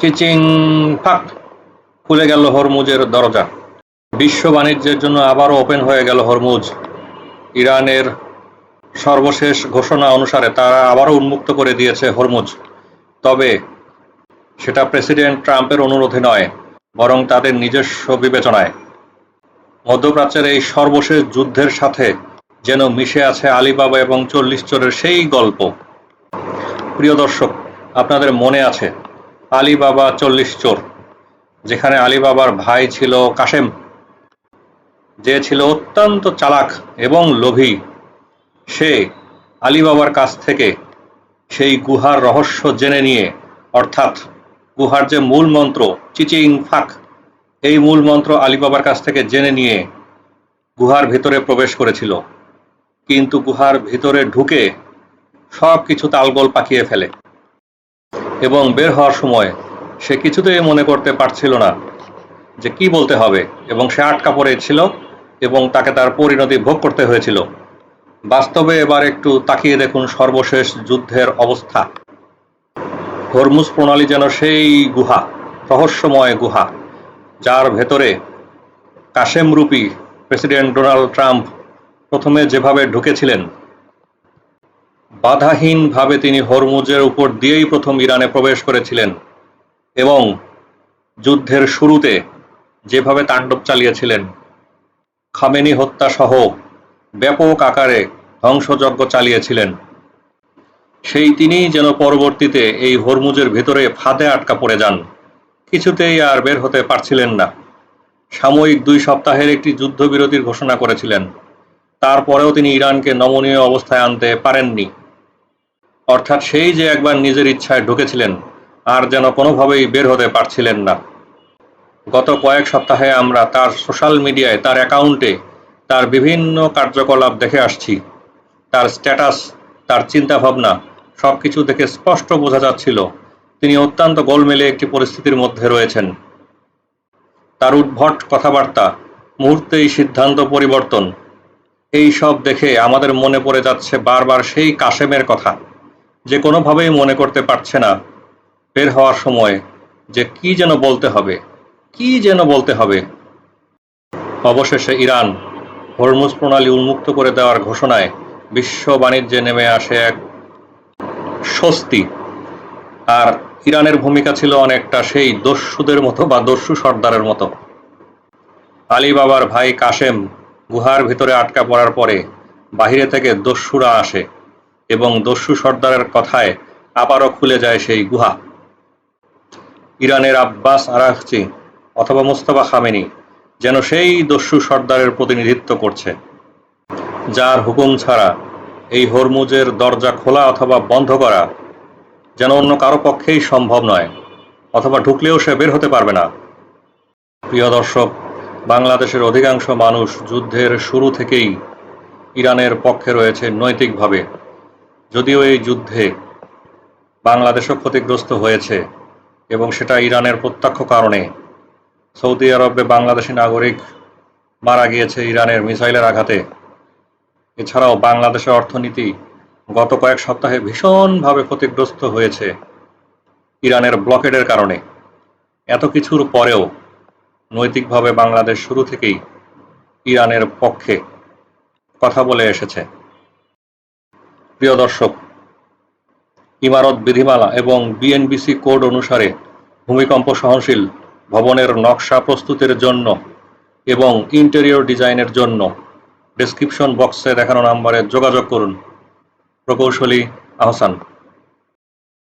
চিচিং ফাক খুলে গেল হরমুজের দরজা। বিশ্ব বাণিজ্যের জন্য আবারও ওপেন হয়ে গেল হরমুজ। ইরানের সর্বশেষ ঘোষণা অনুসারে তারা আবারও উন্মুক্ত করে দিয়েছে হরমুজ। তবে সেটা প্রেসিডেন্ট ট্রাম্পের অনুরোধে নয়, বরং তাদের নিজস্ব বিবেচনায়। মধ্যপ্রাচ্যের এই সর্বশেষ যুদ্ধের সাথে যেন মিশে আছে আলিবাবা এবং 40 চোরের সেই গল্প। প্রিয় দর্শক, আপনাদের মনে আছে আলিবাবা 40 চোর, যেখানে আলিবাবার ভাই ছিল কাশেম, যে ছিল অত্যন্ত চালাক এবং লোভী। সে আলিবাবার কাছ থেকে সেই গুহার রহস্য জেনে নিয়ে, অর্থাৎ গুহার যে মূল মন্ত্র চিচিং ফাক, এই মূল মন্ত্র আলিবাবার কাছ থেকে জেনে নিয়ে গুহার ভিতরে প্রবেশ করেছিল। কিন্তু গুহার ভিতরে ঢুকে সব কিছু তালগোল পাকিয়ে ফেলে এবং বের হওয়ার সময় সে কিছুতেই মনে করতে পারছিল না যে কি বলতে হবে, এবং সে আটকা পড়েছিল এবং তাকে তার পরিণতি ভোগ করতে হয়েছিল। বাস্তবে এবার একটু তাকিয়ে দেখুন সর্বশেষ যুদ্ধের অবস্থা। হরমুজ প্রণালী যেন সেই গুহা, রহস্যময় গুহা, যার ভেতরে কাশেমরূপী প্রেসিডেন্ট ডোনাল্ড ট্রাম্প প্রথমে যেভাবে ঢুকেছিলেন, বাধাহীনভাবে তিনি হরমুজের উপর দিয়েই প্রথম ইরানে প্রবেশ করেছিলেন এবং যুদ্ধের শুরুতে যেভাবে তাণ্ডব চালিয়েছিলেন, খামেনি হত্যা সহ ব্যাপক আকারে ধ্বংসযজ্ঞ চালিয়েছিলেন, সেই তিনিই যেন পরবর্তীতে এই হরমুজের ভেতরে ফাঁদে আটকা পড়ে যান, কিছুতেই আর বের হতে পারছিলেন না। সাময়িক 2 সপ্তাহের একটি যুদ্ধবিরতির ঘোষণা করেছিলেন, তারপরেও তিনি ইরানকে নমনীয় অবস্থায় আনতে পারেননি। অর্থাৎ সেই যে একবার নিজের ইচ্ছায় ঢুকেছিলেন, আর যেন কোনোভাবেই বের হতে পারছিলেন না। গত কয়েক সপ্তাহে আমরা তার সোশ্যাল মিডিয়ায়, তার অ্যাকাউন্টে তার বিভিন্ন কার্যকলাপ দেখে আসছি। তার স্ট্যাটাস, তার চিন্তাভাবনা সব কিছু দেখে স্পষ্ট বোঝা যাচ্ছিল তিনি অত্যন্ত গোলমেলে একটি পরিস্থিতির মধ্যে রয়েছেন। তার উদ্ভট কথাবার্তা, মুহূর্তেই সিদ্ধান্ত পরিবর্তন, এই সব দেখে আমাদের মনে পড়ে যাচ্ছে বারবার সেই কাশেমের কথা, যে কোনোভাবেই মনে করতে পারছে না বের হওয়ার সময় যে কি যেন বলতে হবে, কি যেন বলতে হবে। অবশেষে ইরান হরমুজ প্রণালী উন্মুক্ত করে দেওয়ার ঘোষণায় বিশ্ব বাণিজ্যে নেমে আসে এক স্বস্তি। আর ইরানের ভূমিকা ছিল অনেকটা সেই দস্যুদের মতো বা দস্যু সর্দারের মতো। আলিবাবার ভাই কাশেম গুহার ভিতরে আটকা পড়ার পরে বাহিরে থেকে দস্যুরা আসে এবং দস্যু সর্দারের কথায় আবারও খুলে যায় সেই গুহা। ইরানের আব্বাস আরাগচি অথবা মুস্তাফা খামেনি যেন সেই দস্যু সর্দারের প্রতিনিধিত্ব করছে, যার হুকুম ছাড়া এই হরমুজের দরজা খোলা অথবা বন্ধ করা যেন অন্য কারো পক্ষেই সম্ভব নয়, অথবা ঢুকলেও সে বের হতে পারবে না। প্রিয় দর্শক, বাংলাদেশের অধিকাংশ মানুষ যুদ্ধের শুরু থেকেই ইরানের পক্ষে রয়েছে নৈতিকভাবে। যদিও এই যুদ্ধে বাংলাদেশও ক্ষতিগ্রস্ত হয়েছে এবং সেটা ইরানের প্রত্যক্ষ কারণে। সৌদি আরবে বাংলাদেশি নাগরিক মারা গিয়েছে ইরানের মিসাইলের আঘাতে। এছাড়াও বাংলাদেশের অর্থনীতি গত কয়েক সপ্তাহে ভীষণভাবে ক্ষতিগ্রস্ত হয়েছে ইরানের ব্লকেডের কারণে। এত কিছুর পরেও নৈতিকভাবে বাংলাদেশ শুরু থেকেই ইরানের পক্ষে কথা বলে এসেছে। প্রিয় দর্শক, ইমারত বিধিমালা এবং বিএনবিসি কোড অনুসারে ভূমিকম্প সহনশীল ভবনের নকশা প্রস্তুতের জন্য এবং ইন্টেরিয়র ডিজাইনের জন্য ডেসক্রিপশন বক্সে দেখানো নাম্বারে যোগাযোগ করুন। প্রকৌশলী আহসান।